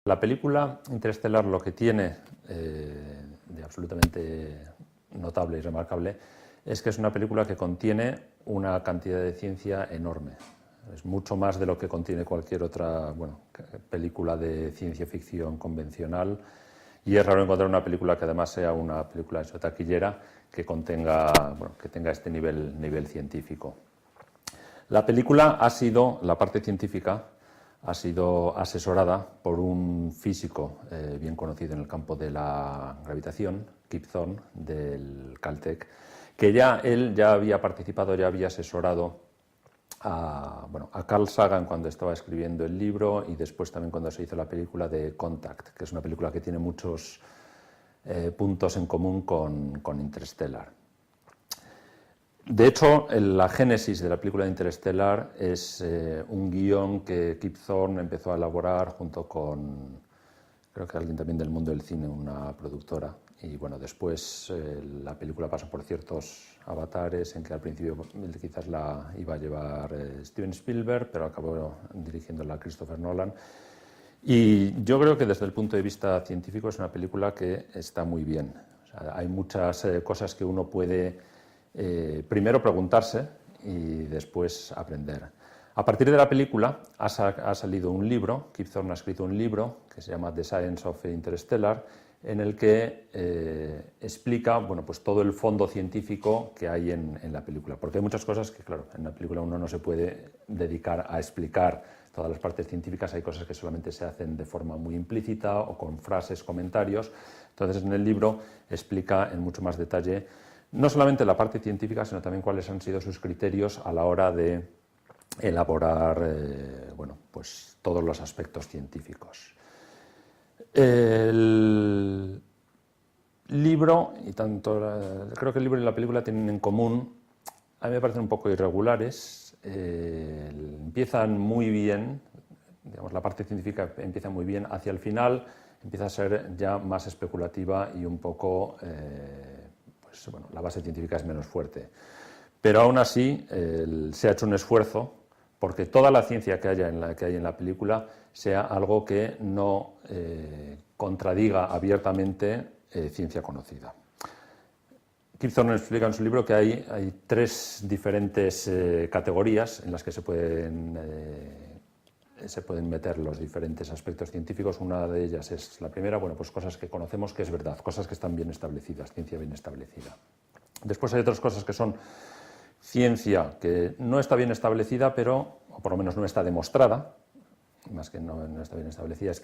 La película Interestelar lo que tiene de absolutamente notable y remarcable es que es una película que contiene una cantidad de ciencia enorme. Es mucho más de lo que contiene cualquier otra película de ciencia ficción convencional, y es raro encontrar una película que además sea una película hecha taquillera que tenga este nivel científico. La película la parte científica ha sido asesorada por un físico bien conocido en el campo de la gravitación, Kip Thorne, del Caltech, que él ya había participado, ya había asesorado a Carl Sagan cuando estaba escribiendo el libro, y después también cuando se hizo la película de Contact, que es una película que tiene muchos puntos en común con Interstellar. De hecho, la génesis de la película de Interstellar es un guión que Kip Thorne empezó a elaborar junto con, creo que alguien también del mundo del cine, una productora. Y después la película pasa por ciertos avatares, en que al principio quizás la iba a llevar Steven Spielberg, pero acabó dirigiéndola Christopher Nolan. Y yo creo que desde el punto de vista científico es una película que está muy bien. O sea, hay muchas cosas que uno puede primero preguntarse y después aprender. A partir de la película ha salido un libro. Kip Thorne ha escrito un libro que se llama The Science of Interstellar, en el que explica todo el fondo científico que hay en la película. Porque hay muchas cosas que, claro, en la película uno no se puede dedicar a explicar todas las partes científicas. Hay cosas que solamente se hacen de forma muy implícita o con frases, comentarios. Entonces, en el libro explica en mucho más detalle no solamente la parte científica, sino también cuáles han sido sus criterios a la hora de elaborar todos los aspectos científicos. El libro, creo que el libro y la película tienen en común, a mí me parecen un poco irregulares. Empiezan muy bien, la parte científica empieza muy bien, hacia el final empieza a ser ya más especulativa y un poco la base científica es menos fuerte. Pero aún así se ha hecho un esfuerzo porque toda la ciencia que hay en la película sea algo que no contradiga abiertamente ciencia conocida. Kip Thorne explica en su libro que hay tres diferentes categorías en las que se pueden meter los diferentes aspectos científicos. Una de ellas es la primera, cosas que conocemos que es verdad, cosas que están bien establecidas, ciencia bien establecida. Después hay otras cosas que son ciencia que no está bien establecida, pero, o por lo menos no está demostrada, más que no está bien establecida, es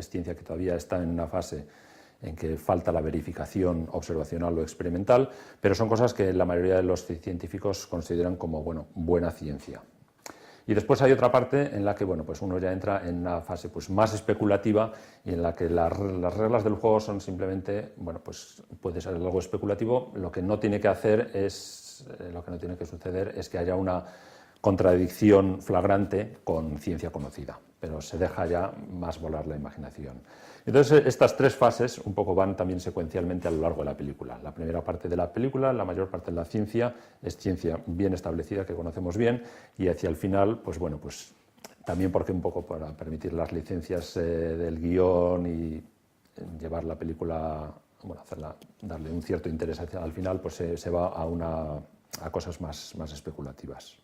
ciencia que todavía está en una fase en que falta la verificación observacional o experimental, pero son cosas que la mayoría de los científicos consideran como buena ciencia. Y después hay otra parte en la que uno ya entra en una fase más especulativa, y en la que las reglas del juego son simplemente, puede ser algo especulativo. Lo que no tiene que suceder es que haya una contradicción flagrante con ciencia conocida, pero se deja ya más volar la imaginación. Entonces, estas tres fases un poco van también secuencialmente a lo largo de la película. La primera parte de la película, la mayor parte de la ciencia, es ciencia bien establecida, que conocemos bien, y hacia el final, también porque un poco para permitir las licencias del guión y llevar la película, darle un cierto interés al final, se va a cosas más especulativas.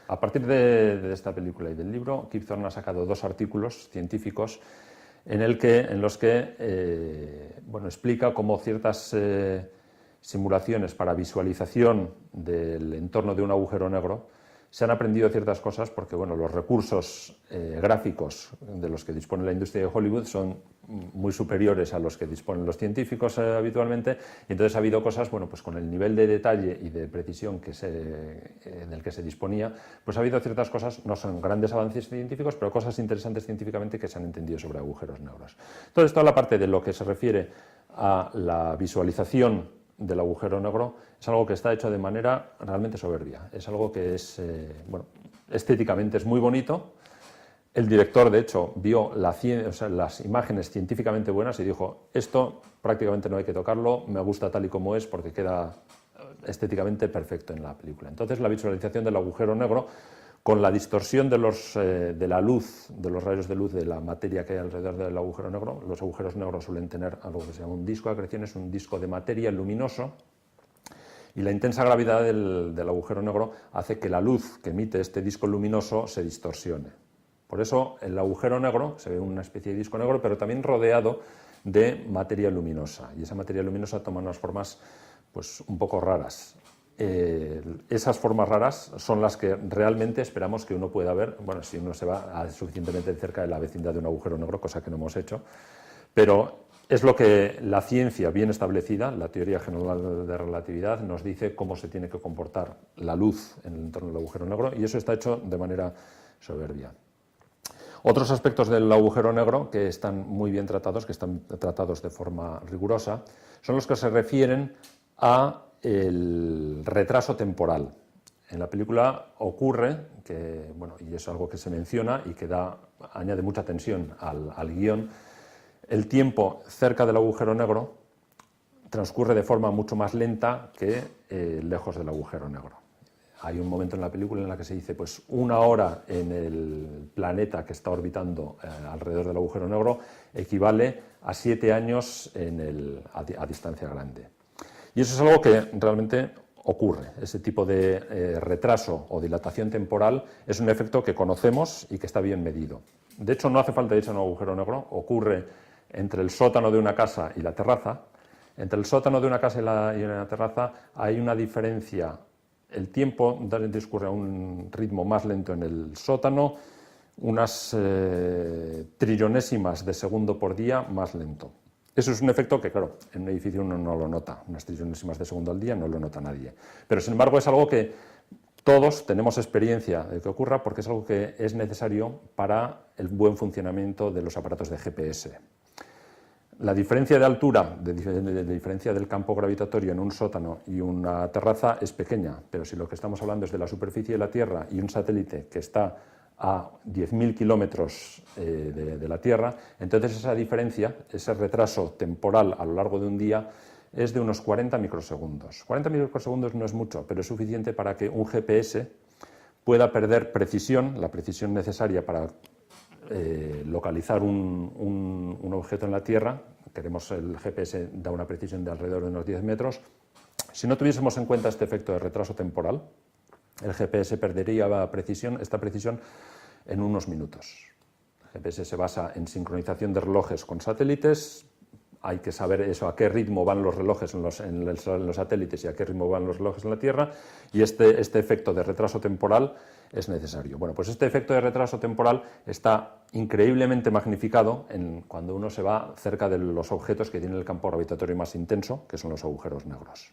A partir de esta película y del libro, Kip Thorne ha sacado 2 artículos científicos en los que explica cómo ciertas simulaciones para visualización del entorno de un agujero negro se han aprendido ciertas cosas porque los recursos gráficos de los que dispone la industria de Hollywood son muy superiores a los que disponen los científicos habitualmente, y entonces ha habido cosas, con el nivel de detalle y de precisión del que se disponía, ha habido ciertas cosas, no son grandes avances científicos, pero cosas interesantes científicamente que se han entendido sobre agujeros negros. Entonces, toda la parte de lo que se refiere a la visualización del agujero negro es algo que está hecho de manera realmente soberbia. Es algo que es, estéticamente es muy bonito. El director, de hecho, vio las imágenes científicamente buenas y dijo: esto prácticamente no hay que tocarlo, me gusta tal y como es porque queda estéticamente perfecto en la película. Entonces, la visualización del agujero negro con la distorsión de la luz, de los rayos de luz de la materia que hay alrededor del agujero negro. Los agujeros negros suelen tener algo que se llama un disco de acreción, es un disco de materia luminoso, y la intensa gravedad del agujero negro hace que la luz que emite este disco luminoso se distorsione. Por eso el agujero negro se ve una especie de disco negro, pero también rodeado de materia luminosa, y esa materia luminosa toma unas formas pues, un poco raras. Esas formas raras son las que realmente esperamos que uno pueda ver, bueno, si uno se va suficientemente cerca de la vecindad de un agujero negro, cosa que no hemos hecho, pero es lo que la ciencia bien establecida, la teoría general de relatividad, nos dice cómo se tiene que comportar la luz en el entorno del agujero negro, y eso está hecho de manera soberbia. Otros aspectos del agujero negro que están muy bien tratados, que están tratados de forma rigurosa, son los que se refieren a el retraso temporal. En la película ocurre que, bueno, y es algo que se menciona y que añade mucha tensión al guión, el tiempo cerca del agujero negro transcurre de forma mucho más lenta que lejos del agujero negro. Hay un momento en la película en la que se dice, pues 1 hora en el planeta que está orbitando alrededor del agujero negro equivale a 7 años a distancia grande. Y eso es algo que realmente ocurre. Ese tipo de retraso o dilatación temporal es un efecto que conocemos y que está bien medido. De hecho, no hace falta irse a un agujero negro, ocurre entre el sótano de una casa y la terraza. Entre el sótano de una casa y la terraza hay una diferencia. El tiempo discurre a un ritmo más lento en el sótano, unas trillonésimas de segundo por día más lento. Eso es un efecto que, claro, en un edificio uno no lo nota, unas trillonésimas de segundo al día no lo nota nadie. Pero, sin embargo, es algo que todos tenemos experiencia de que ocurra porque es algo que es necesario para el buen funcionamiento de los aparatos de GPS. La diferencia de altura, de diferencia del campo gravitatorio en un sótano y una terraza es pequeña, pero si lo que estamos hablando es de la superficie de la Tierra y un satélite que está a 10.000 kilómetros de la Tierra, entonces esa diferencia, ese retraso temporal a lo largo de un día es de unos 40 microsegundos. 40 microsegundos no es mucho, pero es suficiente para que un GPS pueda perder precisión, la precisión necesaria para localizar un objeto en la Tierra. El GPS da una precisión de alrededor de unos 10 metros. Si no tuviésemos en cuenta este efecto de retraso temporal, el GPS perdería esta precisión en unos minutos. El GPS se basa en sincronización de relojes con satélites. Hay que saber eso, a qué ritmo van los relojes en los satélites y a qué ritmo van los relojes en la Tierra, y este efecto de retraso temporal es necesario. Bueno, pues este efecto de retraso temporal está increíblemente magnificado cuando uno se va cerca de los objetos que tienen el campo gravitatorio más intenso, que son los agujeros negros.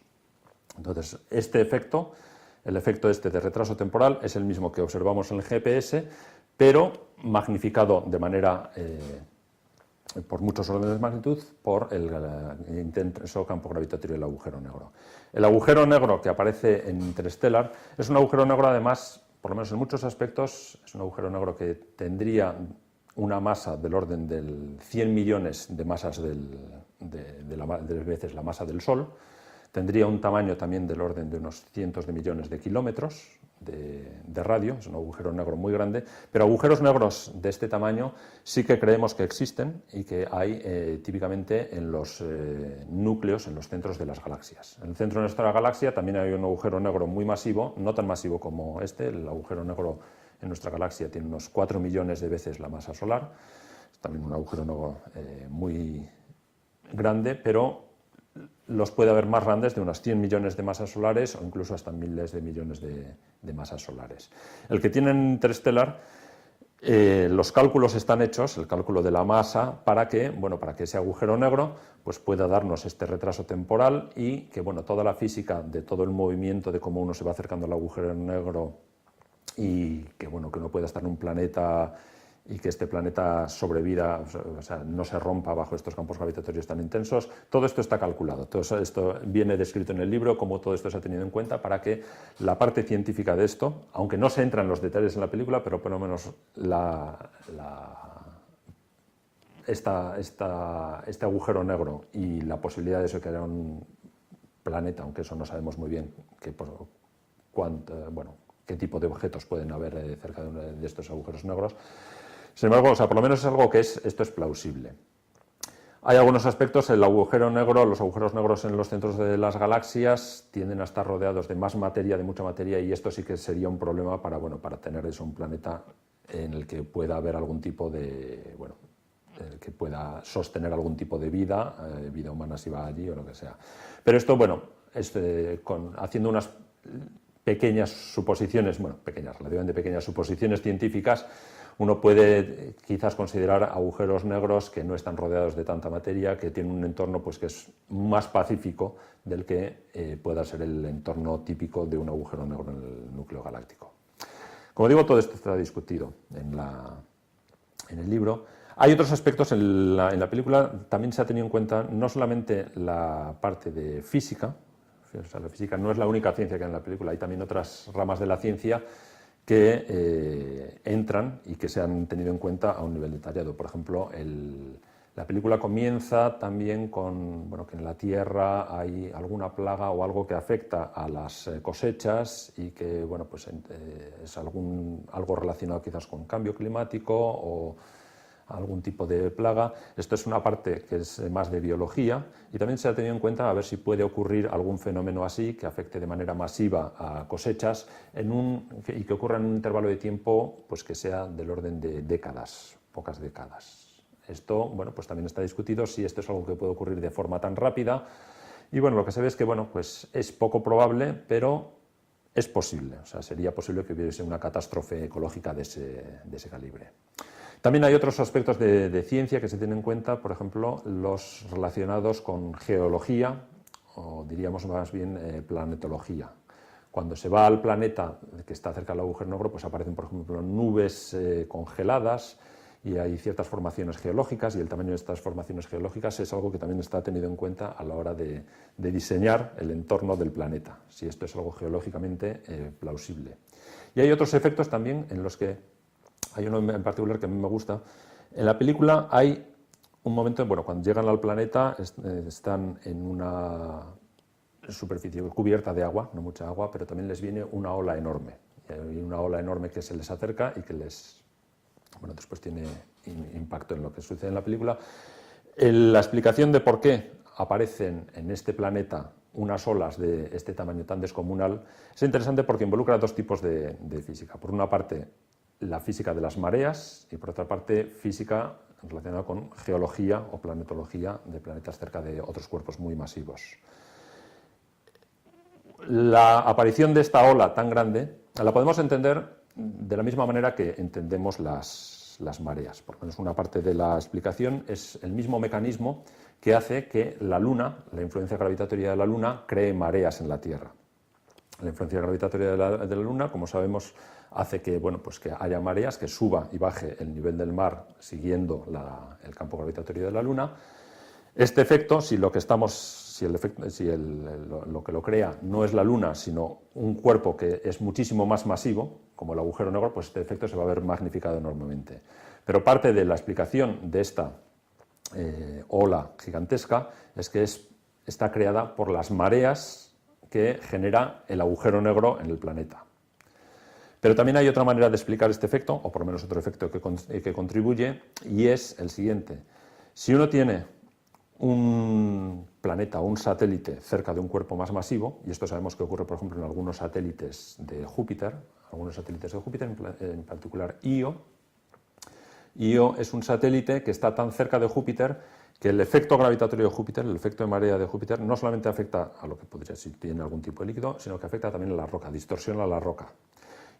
Entonces, este efecto, el efecto de retraso temporal, es el mismo que observamos en el GPS, pero magnificado de manera por muchos órdenes de magnitud por el intenso campo gravitatorio del agujero negro. El agujero negro que aparece en Interstellar es un agujero negro, además, por lo menos en muchos aspectos, es un agujero negro que tendría una masa del orden de 100 millones de masas de veces la masa del Sol. Tendría un tamaño también del orden de unos cientos de millones de kilómetros de radio, es un agujero negro muy grande, pero agujeros negros de este tamaño sí que creemos que existen y que hay típicamente en los núcleos, en los centros de las galaxias. En el centro de nuestra galaxia también hay un agujero negro muy masivo, no tan masivo como este. El agujero negro en nuestra galaxia tiene unos 4 millones de veces la masa solar, es también un agujero negro muy grande, pero los puede haber más grandes, de unos 100 millones de masas solares o incluso hasta miles de millones de masas solares. El que tiene en Interstellar, los cálculos están hechos, el cálculo de la masa, para que ese agujero negro pues, pueda darnos este retraso temporal y que toda la física de todo el movimiento de cómo uno se va acercando al agujero negro y que uno pueda estar en un planeta y que este planeta sobreviva, o sea, no se rompa bajo estos campos gravitatorios tan intensos. Todo esto está calculado, todo esto viene descrito en el libro, cómo todo esto se ha tenido en cuenta para que la parte científica de esto, aunque no se entra en los detalles en la película, pero por lo menos este agujero negro y la posibilidad de eso que haya un planeta, aunque eso no sabemos muy bien qué tipo de objetos pueden haber cerca de estos agujeros negros. Sin embargo, o sea, por lo menos es algo que esto es plausible. Hay algunos aspectos, los agujeros negros en los centros de las galaxias tienden a estar rodeados de más materia, de mucha materia, y esto sí que sería un problema para tener un planeta en el que pueda haber algún tipo de, que pueda sostener algún tipo de vida, vida humana si va allí o lo que sea. Pero esto, haciendo unas pequeñas suposiciones, relativamente pequeñas suposiciones científicas, uno puede quizás considerar agujeros negros que no están rodeados de tanta materia, que tienen un entorno que es más pacífico del que pueda ser el entorno típico de un agujero negro en el núcleo galáctico. Como digo, todo esto está discutido en el libro. Hay otros aspectos en la película, también se ha tenido en cuenta no solamente la parte de física, o sea, la física no es la única ciencia que hay en la película, hay también otras ramas de la ciencia que entran y que se han tenido en cuenta a un nivel detallado. Por ejemplo, la película comienza también con que en la Tierra hay alguna plaga o algo que afecta a las cosechas y que es algo relacionado quizás con cambio climático o algún tipo de plaga. Esto es una parte que es más de biología y también se ha tenido en cuenta a ver si puede ocurrir algún fenómeno así que afecte de manera masiva a cosechas y que ocurra en un intervalo de tiempo que sea del orden de décadas, pocas décadas. Esto también está discutido si esto es algo que puede ocurrir de forma tan rápida y lo que se ve es que es poco probable, pero es posible. O sea, sería posible que hubiese una catástrofe ecológica de ese calibre. También hay otros aspectos de ciencia que se tienen en cuenta, por ejemplo, los relacionados con geología, o diríamos más bien planetología. Cuando se va al planeta que está cerca del agujero negro, aparecen, por ejemplo, nubes congeladas y hay ciertas formaciones geológicas, y el tamaño de estas formaciones geológicas es algo que también está tenido en cuenta a la hora de diseñar el entorno del planeta, si esto es algo geológicamente plausible. Y hay otros efectos también en los que hay uno en particular que a mí me gusta. En la película hay un momento, cuando llegan al planeta están en una superficie cubierta de agua, no mucha agua, pero también les viene una ola enorme. Y hay una ola enorme que se les acerca y que después tiene impacto en lo que sucede en la película. La explicación de por qué aparecen en este planeta unas olas de este tamaño tan descomunal es interesante porque involucra dos tipos de física. Por una parte, la física de las mareas y por otra parte física relacionada con geología o planetología de planetas cerca de otros cuerpos muy masivos. La aparición de esta ola tan grande la podemos entender de la misma manera que entendemos las mareas. Por lo menos una parte de la explicación es el mismo mecanismo que hace que la Luna, la influencia gravitatoria de la Luna, cree mareas en la Tierra. La influencia gravitatoria de la Luna, como sabemos, hace que haya mareas, que suba y baje el nivel del mar siguiendo el campo gravitatorio de la Luna. Este efecto, lo que lo crea no es la Luna, sino un cuerpo que es muchísimo más masivo, como el agujero negro, este efecto se va a ver magnificado enormemente. Pero parte de la explicación de esta ola gigantesca es que está creada por las mareas que genera el agujero negro en el planeta. Pero también hay otra manera de explicar este efecto, o por lo menos otro efecto que contribuye, y es el siguiente. Si uno tiene un planeta o un satélite cerca de un cuerpo más masivo, y esto sabemos que ocurre, por ejemplo, en algunos satélites de Júpiter, en particular Io. Io es un satélite que está tan cerca de Júpiter que el efecto gravitatorio de Júpiter, el efecto de marea de Júpiter, no solamente afecta a lo que podría ser si tiene algún tipo de líquido, sino que afecta también a la roca, distorsiona la roca.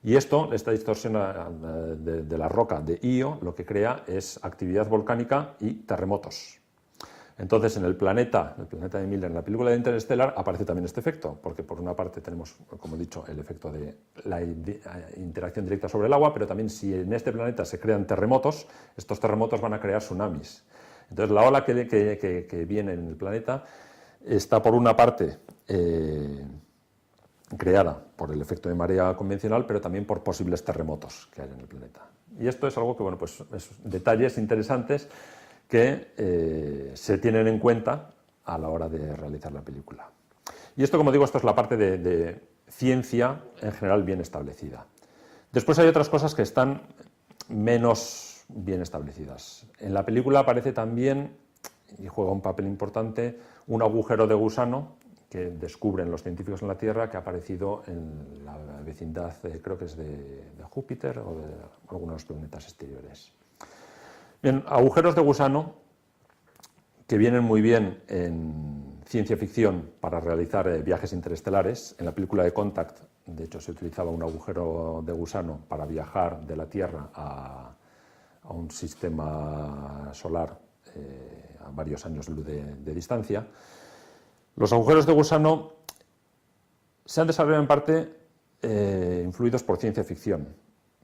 Y esta distorsión de la roca de Io lo que crea es actividad volcánica y terremotos. Entonces, en el planeta de Miller, en la película de Interstellar, aparece también este efecto, porque por una parte tenemos, como he dicho, el efecto de la interacción directa sobre el agua, pero también si en este planeta se crean terremotos, estos terremotos van a crear tsunamis. Entonces, la ola que viene en el planeta está, por una parte, creada por el efecto de marea convencional, pero también por posibles terremotos que hay en el planeta. Y esto es algo que, es detalles interesantes que se tienen en cuenta a la hora de realizar la película. Y esto, como digo, esto es la parte de ciencia en general bien establecida. Después hay otras cosas que están menos bien establecidas. En la película aparece también, y juega un papel importante, un agujero de gusano que descubren los científicos en la Tierra, que ha aparecido en la vecindad, creo que es de Júpiter o de algunos de los planetas exteriores. Bien, agujeros de gusano que vienen muy bien en ciencia ficción para realizar viajes interestelares. En la película de Contact, de hecho, se utilizaba un agujero de gusano para viajar de la Tierra a un sistema solar a varios años luz de distancia. Los agujeros de gusano se han desarrollado en parte influidos por ciencia ficción.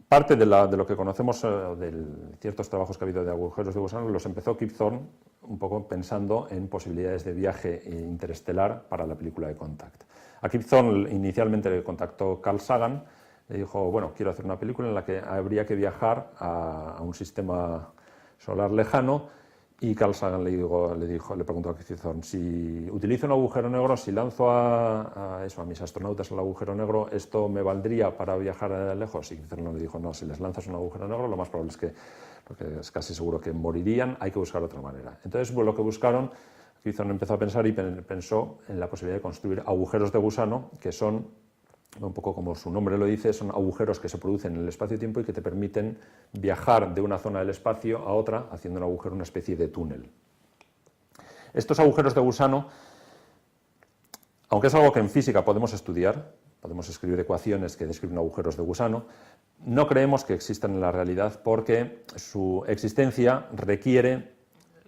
Parte de lo que conocemos de ciertos trabajos que ha habido de agujeros de gusano los empezó Kip Thorne un poco pensando en posibilidades de viaje interestelar para la película de Contact. A Kip Thorne inicialmente le contactó Carl Sagan, le dijo, bueno, quiero hacer una película en la que habría que viajar a un sistema solar lejano, y Carl Sagan le preguntó a Kip Thorne, si utilizo un agujero negro, si lanzo a mis astronautas al agujero negro, ¿esto me valdría para viajar lejos? Y Kip Thorne le dijo, no, si les lanzas un agujero negro, lo más probable es que, porque es casi seguro que morirían, hay que buscar otra manera. Entonces, pues, lo que buscaron, Kip Thorne empezó a pensar y pensó en la posibilidad de construir agujeros de gusano, que son, un poco como su nombre lo dice, son agujeros que se producen en el espacio-tiempo y que te permiten viajar de una zona del espacio a otra, haciendo un agujero, una especie de túnel. Estos agujeros de gusano, aunque es algo que en física podemos estudiar, podemos escribir ecuaciones que describen agujeros de gusano, no creemos que existan en la realidad porque su existencia requiere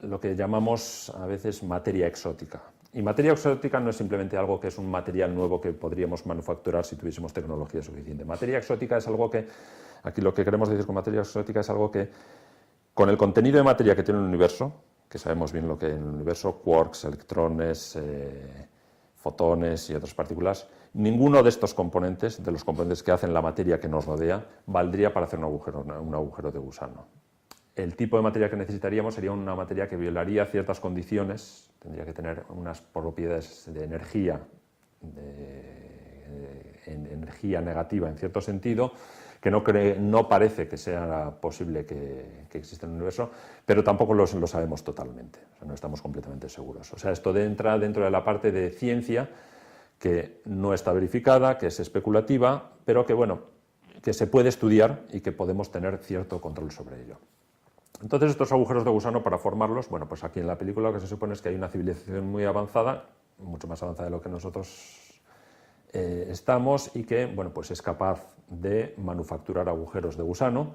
lo que llamamos a veces materia exótica. Y materia exótica no es simplemente algo que es un material nuevo que podríamos manufacturar si tuviésemos tecnología suficiente. Materia exótica es algo que, aquí lo que queremos decir con materia exótica es algo que, con el contenido de materia que tiene el universo, que sabemos bien lo que en el universo, quarks, electrones, fotones y otras partículas, ninguno de estos componentes, de los componentes que hacen la materia que nos rodea, valdría para hacer un agujero de gusano. El tipo de materia que necesitaríamos sería una materia que violaría ciertas condiciones, tendría que tener unas propiedades de energía, energía negativa en cierto sentido, que no parece que sea posible que exista en el universo, pero tampoco lo sabemos totalmente, o sea, no estamos completamente seguros. O sea, esto entra dentro de la parte de ciencia que no está verificada, que es especulativa, pero que, bueno, que se puede estudiar y que podemos tener cierto control sobre ello. Entonces, estos agujeros de gusano, para formarlos, bueno, pues aquí en la película lo que se supone es que hay una civilización muy avanzada, mucho más avanzada de lo que nosotros estamos, y que, bueno, pues es capaz de manufacturar agujeros de gusano,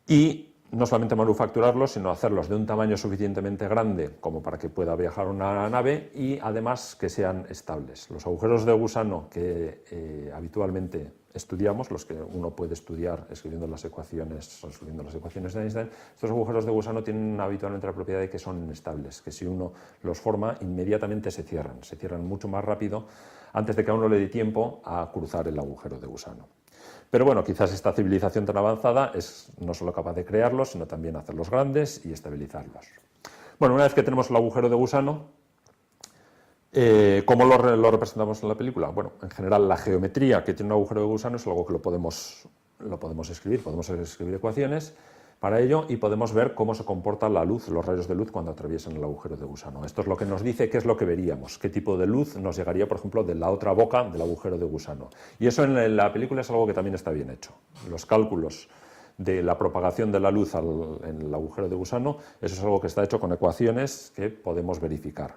y no solamente manufacturarlos, sino hacerlos de un tamaño suficientemente grande como para que pueda viajar una nave, y además que sean estables. Los agujeros de gusano que habitualmente estudiamos, los que uno puede estudiar escribiendo las ecuaciones, resolviendo las ecuaciones de Einstein, estos agujeros de gusano tienen habitualmente la propiedad de que son inestables, que si uno los forma inmediatamente se cierran mucho más rápido antes de que a uno le dé tiempo a cruzar el agujero de gusano. Pero bueno, quizás esta civilización tan avanzada es no solo capaz de crearlos, sino también hacerlos grandes y estabilizarlos. Bueno, una vez que tenemos el agujero de gusano, ¿cómo lo representamos en la película? Bueno, en general la geometría que tiene un agujero de gusano es algo que lo podemos escribir ecuaciones para ello, y podemos ver cómo se comporta la luz, los rayos de luz cuando atraviesan el agujero de gusano. Esto es lo que nos dice qué es lo que veríamos, qué tipo de luz nos llegaría, por ejemplo, de la otra boca del agujero de gusano. Y eso en la película es algo que también está bien hecho. Los cálculos de la propagación de la luz en el agujero de gusano, eso es algo que está hecho con ecuaciones que podemos verificar.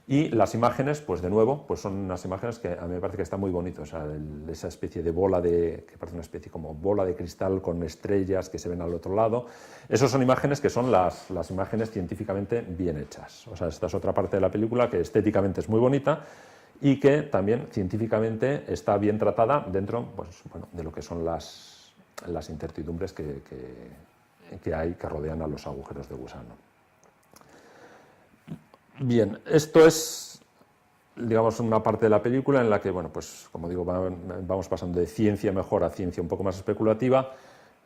Y las imágenes, pues de nuevo, pues son unas imágenes que a mí me parece que están muy bonitas. O sea, esa especie de bola que parece una especie como bola de cristal con estrellas que se ven al otro lado. Esas son imágenes que son las imágenes científicamente bien hechas. O sea, esta es otra parte de la película que estéticamente es muy bonita y que también científicamente está bien tratada dentro, pues, bueno, de lo que son las incertidumbres que hay, que rodean a los agujeros de gusano. Bien, esto es, digamos, una parte de la película en la que, bueno, pues como digo, vamos pasando de ciencia mejor a ciencia un poco más especulativa.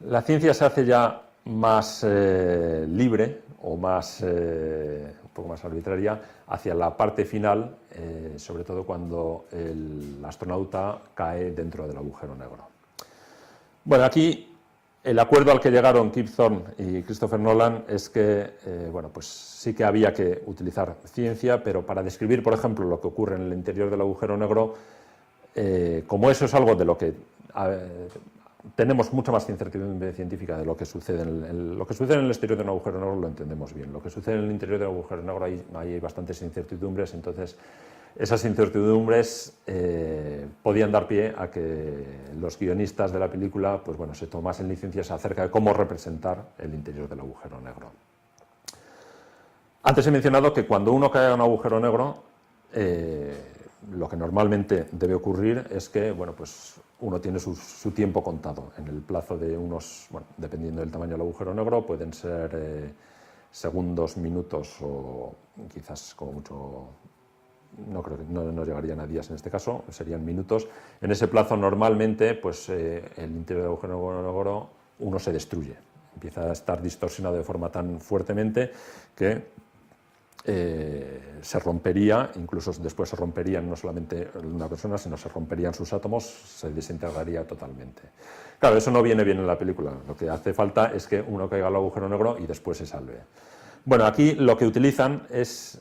La ciencia se hace ya más libre o más, un poco más arbitraria hacia la parte final, sobre todo cuando el astronauta cae dentro del agujero negro. Bueno, aquí el acuerdo al que llegaron Kip Thorne y Christopher Nolan es que bueno, pues sí que había que utilizar ciencia, pero para describir, por ejemplo, lo que ocurre en el interior del agujero negro, como eso es algo de lo que tenemos mucha más incertidumbre científica de lo que sucede lo que sucede en el exterior de un agujero negro lo entendemos bien. Lo que sucede en el interior del agujero negro hay bastantes incertidumbres, entonces esas incertidumbres podían dar pie a que los guionistas de la película pues, bueno, se tomasen licencias acerca de cómo representar el interior del agujero negro. Antes he mencionado que cuando uno cae a un agujero negro, lo que normalmente debe ocurrir es que bueno, pues uno tiene su tiempo contado. En el plazo de unos, bueno, dependiendo del tamaño del agujero negro, pueden ser segundos, minutos o quizás como mucho, no creo que no llegarían a días en este caso, serían minutos. En ese plazo normalmente pues, el interior del agujero negro uno se destruye, empieza a estar distorsionado de forma tan fuertemente que se rompería, incluso después se romperían no solamente una persona, sino se romperían sus átomos, se desintegraría totalmente. Claro, eso no viene bien en la película, lo que hace falta es que uno caiga al agujero negro y después se salve. Bueno, aquí lo que utilizan es,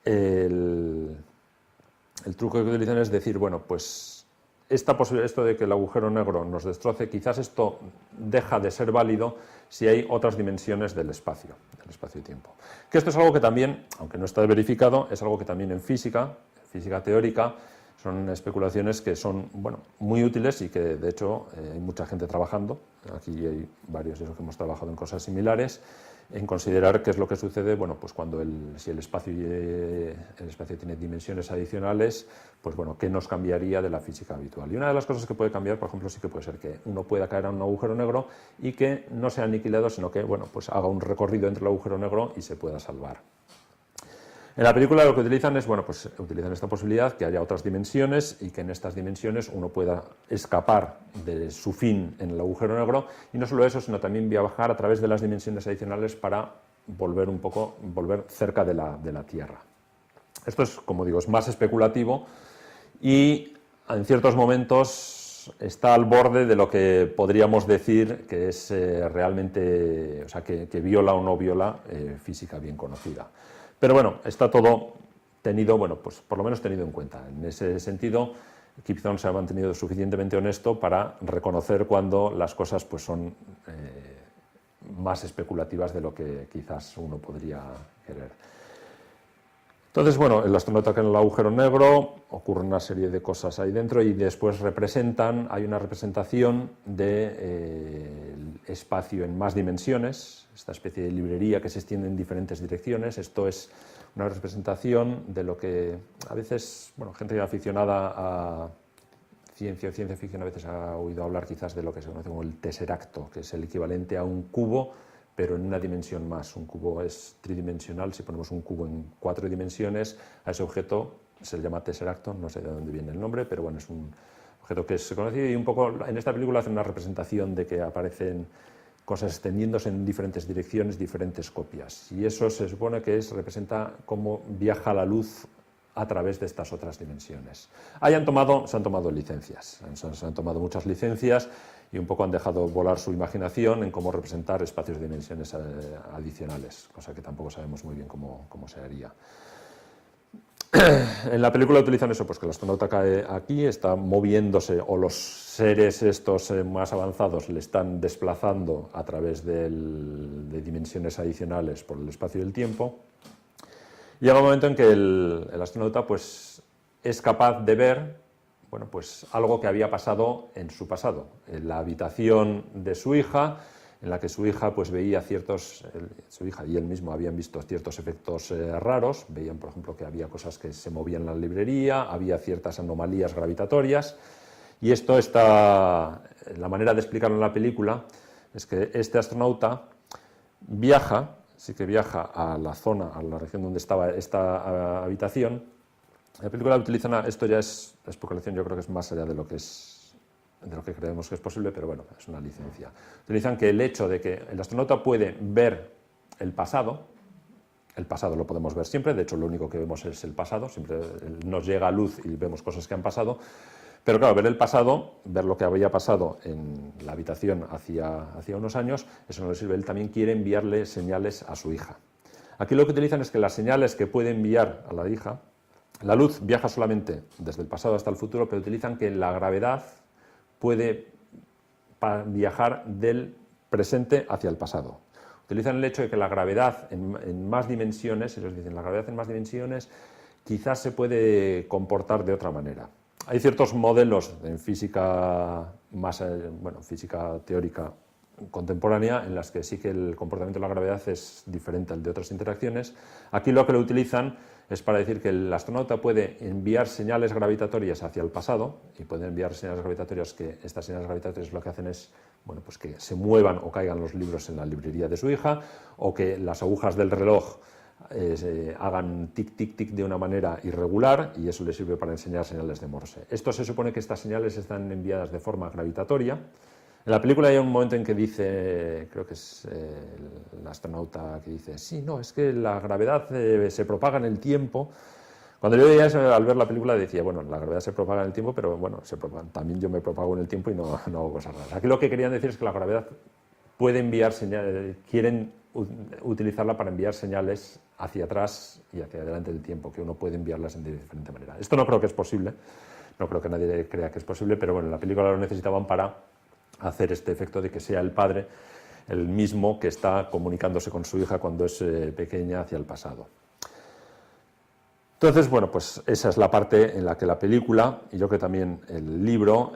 el truco que utilizan es decir, bueno, pues esto de que el agujero negro nos destroce, quizás esto deja de ser válido si hay otras dimensiones del espacio y tiempo. Que esto es algo que también, aunque no está verificado, es algo que también en física teórica, son especulaciones que son bueno, muy útiles y que de hecho hay mucha gente trabajando, aquí hay varios de los que hemos trabajado en cosas similares, en considerar qué es lo que sucede bueno, pues cuando si el espacio tiene dimensiones adicionales, pues bueno, qué nos cambiaría de la física habitual. Y una de las cosas que puede cambiar, por ejemplo, sí que puede ser que uno pueda caer a un agujero negro y que no sea aniquilado, sino que bueno, pues haga un recorrido entre el agujero negro y se pueda salvar. En la película lo que utilizan es, bueno, pues utilizan esta posibilidad, que haya otras dimensiones y que en estas dimensiones uno pueda escapar de su fin en el agujero negro y no solo eso, sino también viajar a través de las dimensiones adicionales para volver cerca de la Tierra. Esto es, como digo, es más especulativo y en ciertos momentos está al borde de lo que podríamos decir que es realmente, o sea, que viola o no viola física bien conocida. Pero bueno, está todo tenido, bueno, pues por lo menos tenido en cuenta. En ese sentido, Kip Thorne se ha mantenido suficientemente honesto para reconocer cuando las cosas pues, son más especulativas de lo que quizás uno podría querer. Entonces, bueno, el astronauta cae en el agujero negro, ocurre una serie de cosas ahí dentro y después hay una representación del espacio en más dimensiones, esta especie de librería que se extiende en diferentes direcciones. Esto es una representación de lo que a veces, bueno, gente aficionada a ciencia ficción a veces ha oído hablar quizás de lo que se conoce como el tesseracto, que es el equivalente a un cubo, pero en una dimensión más. Un cubo es tridimensional, si ponemos un cubo en 4 dimensiones, a ese objeto se le llama tesseracto, no sé de dónde viene el nombre, pero bueno, es un objeto que es conocido y un poco en esta película hace una representación de que aparecen cosas extendiéndose en diferentes direcciones, diferentes copias, y eso se supone que representa cómo viaja la luz a través de estas otras dimensiones. Se han tomado licencias, se han tomado muchas licencias y un poco han dejado volar su imaginación en cómo representar espacios de dimensiones adicionales, cosa que tampoco sabemos muy bien cómo se haría. En la película utilizan eso, pues que el astronauta cae aquí, está moviéndose, o los seres estos más avanzados le están desplazando a través de dimensiones adicionales por el espacio y el tiempo. Y llega un momento en que el astronauta pues, es capaz de ver bueno, pues, algo que había pasado en su pasado, en la habitación de su hija, en la que su hija pues, veía su hija y él mismo habían visto ciertos efectos raros, veían por ejemplo que había cosas que se movían en la librería, había ciertas anomalías gravitatorias, y esto está, la manera de explicarlo en la película es que este astronauta sí que viaja a la zona, a la región donde estaba esta habitación. La película utiliza esto ya es la especulación, yo creo que es más allá de lo que es de lo que creemos que es posible, pero bueno, es una licencia. Utilizan que el hecho de que el astronauta puede ver el pasado lo podemos ver siempre, de hecho lo único que vemos es el pasado, siempre nos llega a luz y vemos cosas que han pasado, pero claro, ver el pasado, ver lo que había pasado en la habitación hacía unos años, eso no le sirve, él también quiere enviarle señales a su hija. Aquí lo que utilizan es que las señales que puede enviar a la hija, la luz viaja solamente desde el pasado hasta el futuro, pero utilizan que la gravedad puede viajar del presente hacia el pasado. Utilizan el hecho de que la gravedad en más dimensiones, ellos dicen, la gravedad en más dimensiones quizás se puede comportar de otra manera. Hay ciertos modelos en física física teórica contemporánea en las que sí que el comportamiento de la gravedad es diferente al de otras interacciones. Aquí lo que lo utilizan es para decir que el astronauta puede enviar señales gravitatorias hacia el pasado y puede enviar señales gravitatorias que estas señales gravitatorias lo que hacen es pues que se muevan o caigan los libros en la librería de su hija o que las agujas del reloj hagan tic, tic, tic de una manera irregular y eso le sirve para enseñar señales de Morse. Esto se supone que estas señales están enviadas de forma gravitatoria. En la película hay un momento en que dice, creo que es el astronauta que dice, sí, no, es que la gravedad se propaga en el tiempo. Cuando yo veía eso, al ver la película decía, bueno, la gravedad se propaga en el tiempo, pero bueno, también yo me propago en el tiempo y no hago cosas raras. Aquí lo que querían decir es que la gravedad puede enviar señales, quieren utilizarla para enviar señales hacia atrás y hacia adelante del tiempo, que uno puede enviarlas de diferente manera. Esto no creo que es posible, no creo que nadie crea que es posible, pero bueno, en la película lo necesitaban para hacer este efecto de que sea el padre el mismo que está comunicándose con su hija cuando es pequeña hacia el pasado. Entonces, bueno, pues esa es la parte en la que la película, y yo creo que también el libro,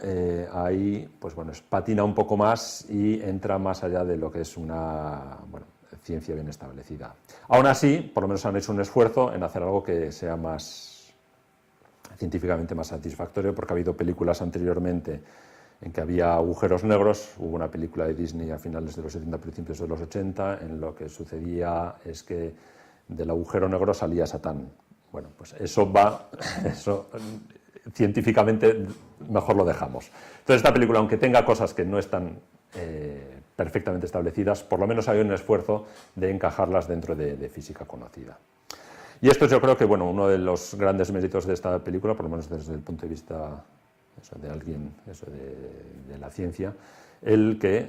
ahí pues bueno, patina un poco más y entra más allá de lo que es una ciencia bien establecida. Aún así, por lo menos han hecho un esfuerzo en hacer algo que sea más científicamente más satisfactorio, porque ha habido películas anteriormente en que había agujeros negros. Hubo una película de Disney a finales de los 70, principios de los 80, en lo que sucedía es que del agujero negro salía Satán. Bueno, pues eso científicamente mejor lo dejamos. Entonces esta película, aunque tenga cosas que no están perfectamente establecidas, por lo menos hay un esfuerzo de encajarlas dentro de física conocida. Y esto yo creo que uno de los grandes méritos de esta película, por lo menos desde el punto de vista de alguien de la ciencia, el que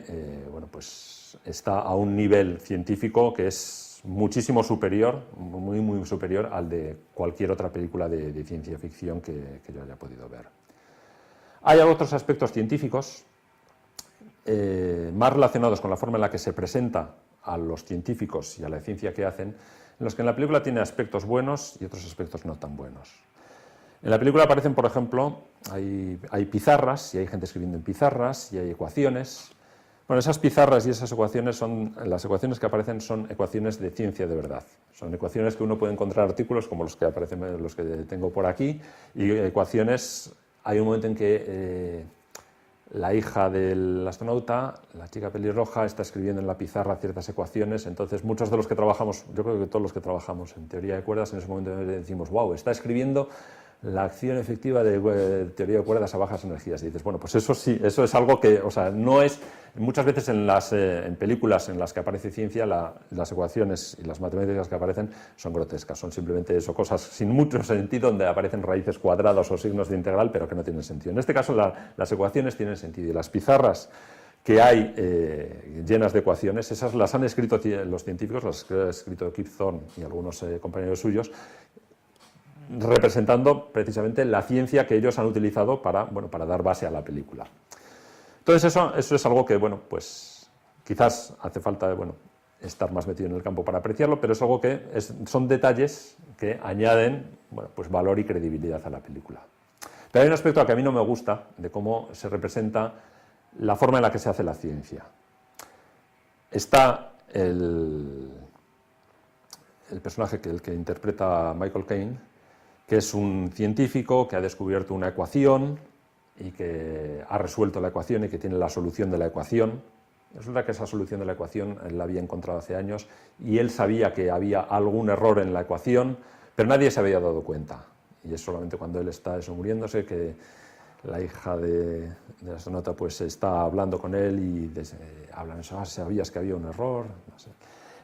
pues está a un nivel científico que es muchísimo superior, muy, muy superior al de cualquier otra película de ciencia ficción que yo haya podido ver. Hay otros aspectos científicos más relacionados con la forma en la que se presenta a los científicos y a la ciencia que hacen, en los que en la película tiene aspectos buenos y otros aspectos no tan buenos. En la película aparecen, por ejemplo, hay pizarras y hay gente escribiendo en pizarras y hay ecuaciones. Bueno, esas pizarras y esas ecuaciones las ecuaciones que aparecen son ecuaciones de ciencia de verdad. Son ecuaciones que uno puede encontrar artículos como los que aparecen, los que tengo por aquí, y ecuaciones, hay un momento en que la hija del astronauta, la chica pelirroja, está escribiendo en la pizarra ciertas ecuaciones, entonces muchos de los que trabajamos, yo creo que todos los que trabajamos en teoría de cuerdas, en ese momento decimos, wow, está escribiendo la acción efectiva de teoría de cuerdas a bajas energías. Y dices, bueno, pues eso sí, eso es algo que, no es, muchas veces en películas en las que aparece ciencia, las ecuaciones y las matemáticas que aparecen son grotescas, son simplemente eso, cosas sin mucho sentido, donde aparecen raíces cuadradas o signos de integral, pero que no tienen sentido. En este caso, las ecuaciones tienen sentido, y las pizarras que hay llenas de ecuaciones, esas las han escrito los científicos, las ha escrito Kip Thorne y algunos compañeros suyos, representando precisamente la ciencia que ellos han utilizado para dar base a la película. Entonces eso es algo que, pues quizás hace falta estar más metido en el campo para apreciarlo, pero es algo que son detalles que añaden pues valor y credibilidad a la película. Pero hay un aspecto que a mí no me gusta de cómo se representa la forma en la que se hace la ciencia. Está el personaje que interpreta Michael Caine, que es un científico que ha descubierto una ecuación y que ha resuelto la ecuación y que tiene la solución de la ecuación. Resulta que esa solución de la ecuación él la había encontrado hace años y él sabía que había algún error en la ecuación, pero nadie se había dado cuenta. Y es solamente cuando él está muriéndose que la hija de astronauta pues está hablando con él y hablan eso, sabías que había un error, no sé.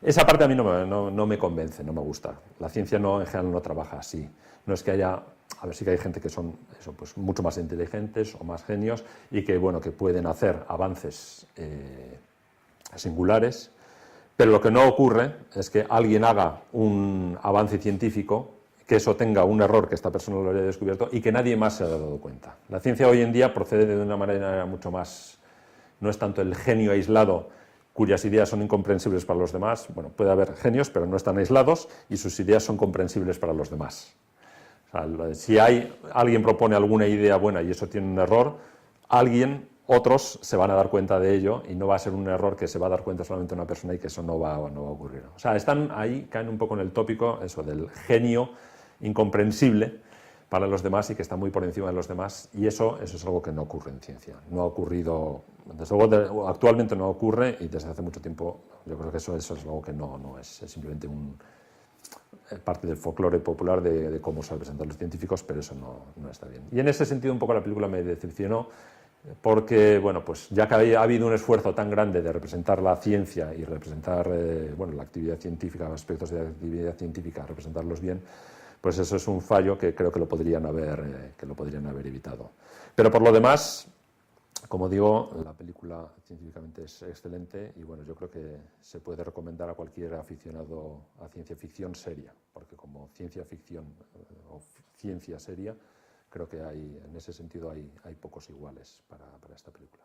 Esa parte a mí no me convence, no me gusta. La ciencia en general no trabaja así. No es que haya, a ver, sí que hay gente que son eso, pues, mucho más inteligentes o más genios y que, bueno, que pueden hacer avances singulares, pero lo que no ocurre es que alguien haga un avance científico, que eso tenga un error que esta persona lo haya descubierto y que nadie más se haya dado cuenta. La ciencia hoy en día procede de una manera mucho más, no es tanto el genio aislado cuyas ideas son incomprensibles para los demás. Bueno, puede haber genios, pero no están aislados y sus ideas son comprensibles para los demás. O sea, si alguien propone alguna idea buena y eso tiene un error, otros se van a dar cuenta de ello y no va a ser un error que se va a dar cuenta solamente una persona y que eso no va a ocurrir. O sea, están ahí, caen un poco en el tópico eso del genio incomprensible para los demás y que está muy por encima de los demás, y eso es algo que no ocurre en ciencia. No ha ocurrido, desde luego actualmente no ocurre, y desde hace mucho tiempo yo creo que eso es algo que no es simplemente parte del folclore popular de cómo se representan los científicos, pero eso no está bien. Y en ese sentido un poco la película me decepcionó, porque bueno, pues ya que ha habido un esfuerzo tan grande de representar la ciencia y representar bueno, la actividad científica, aspectos de la actividad científica, representarlos bien, pues eso es un fallo que creo que lo podrían haber evitado. Pero por lo demás, como digo, la película científicamente es excelente y bueno, yo creo que se puede recomendar a cualquier aficionado a ciencia ficción seria, porque como ciencia ficción o ciencia seria, creo que en ese sentido hay pocos iguales para esta película.